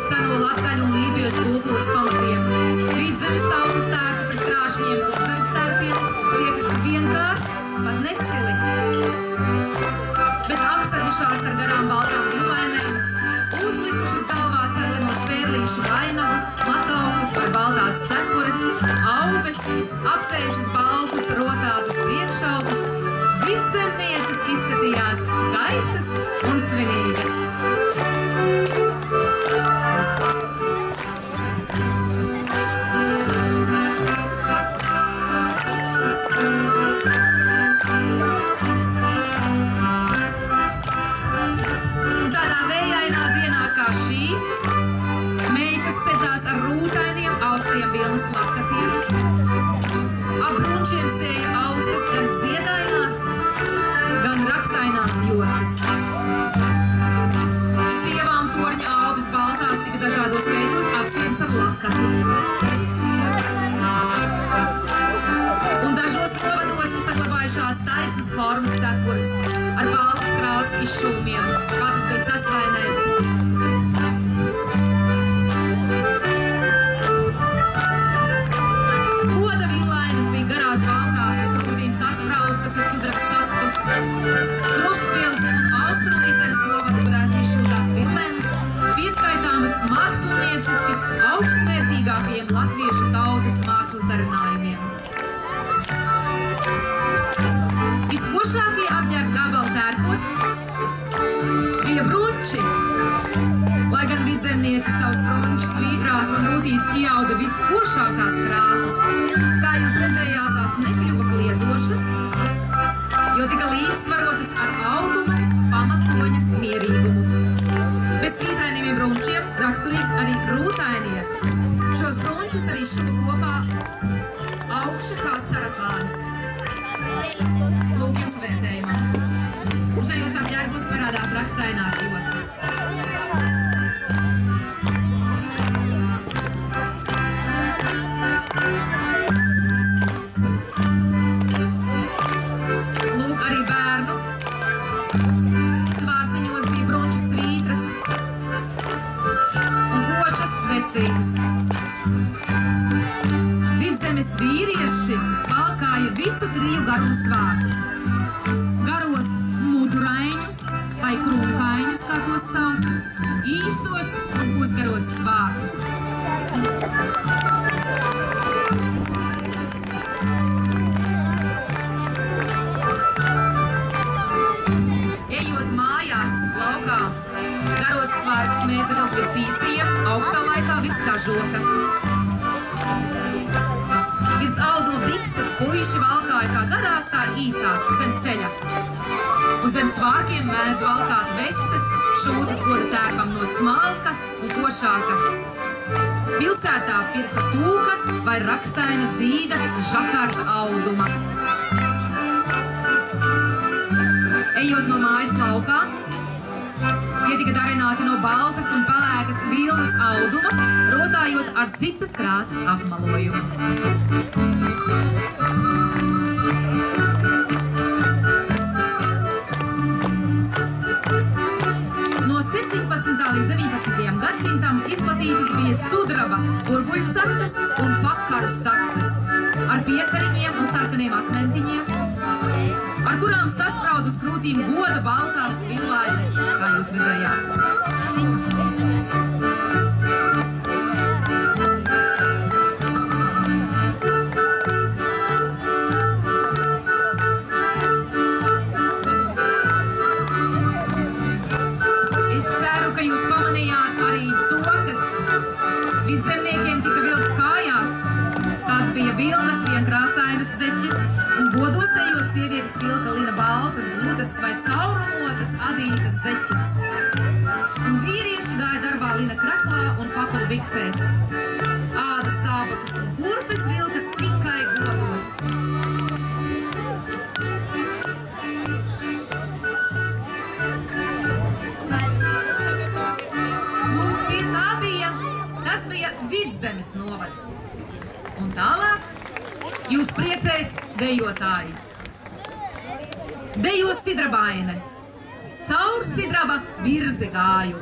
seno latgaļu un lībiešu kultūras pamatiem. Vidzemes tautu stērpi pret krāšņiem kurzemes stērpiem liekas vienkārši, pat necili. Bet apsegušās ar garām baltām villainēm, uzlikušas galvā sarkanos pērlīšu vainagus, matokus vai baltās cepures, aubes, apsējušas baltus, rotātus priekšaupus, vidzemnieces izskatījās gaišas un svinīgas. Austiem vilnas lakatiem, ap brunčiem sēja austas gan ziedainās, gan rakstainās jostas. Sievām torņa aubas baltās tika dažādos veidos apsietas ar lakatu. Un dažos novados saglabājušās taisnas formas cepures ar baltas krāsas izšūmiem, kā tas bija cesvainē. Garās baltās uz krūtīm saspraustas ar sudraba saktu. Krustpils un austrumvidzemes novadu varēs izšūtās villenes, pieskaitāmas mākslinieciski augstvērtīgākajiem latviešu tautas mākslas darinājumiem. Vispošākie apģērba gabali tērpos bija brunči, lai gan vidzemnieci savus brunčus svītrās un rūtīs ieauda vispošākās krāsas. Kā jūs redzējāt, tās nekļuva kliedzošas, jo tika līdzsvarotas ar audumu, pamatoņa mierīgumu. Bez svītrainiem brunčiem raksturīgs arī rūtainie. Šos brunčus arī šuva kopā augša kā sarapānus. Lūk jums vērtējumam. Šajos apģērbos parādās rakstainās jostas. Vidzemes vīrieši valkāja visu triju garumu svārkus. Garos muduraiņus vai krūmkaiņus, kā tos sauc, īsos un pusgaros svārkus. Ejot mājās laukā, garos svārkus mēdza vilkt visīsiem, augstā laikā viskažoka. Virs auduma bikses puiši valkāja kā garās, tā īsās zem ceļa. Uz zem svārkiem mēdz valkāt vestes, šūtas goda tērpam no smalka un košāka. Pilsētā pirka tūka vai rakstaina zīda žakarta auduma. Ejot no mājas laukā, tie tika darināti no baltas un pelēkas vilnas auduma, rodājot ar citas krāsas apmalojumu. No 17. līdz 19. gadsimtam izplatītas bija sudraba, burbuļsaktas un pakaru saktas ar piekariņiem un sarkaniem akmentiņiem, ar kurām saspraud uz krūtīm goda baltās villaines, kā jūs redzējāt. Es ceru, ka jūs pamanījāt arī to, kas vidzemniekiem tika vilkts kājās. Tās bija vilnas, vienkrāsainas zeķes, un godos ejot sievietes vilka lina baltas, gludas vai caurumotas adītas zeķes. Un vīrieši gāja darbā lina kraklā un pakulu biksēs. Ādas sābakus un kurpes vilka tikai godos. Tas bija Vidzemes novads. Un tālāk jūs priecēs dejotāji. Dejo sidrabaine, caur sidraba virzi gāju.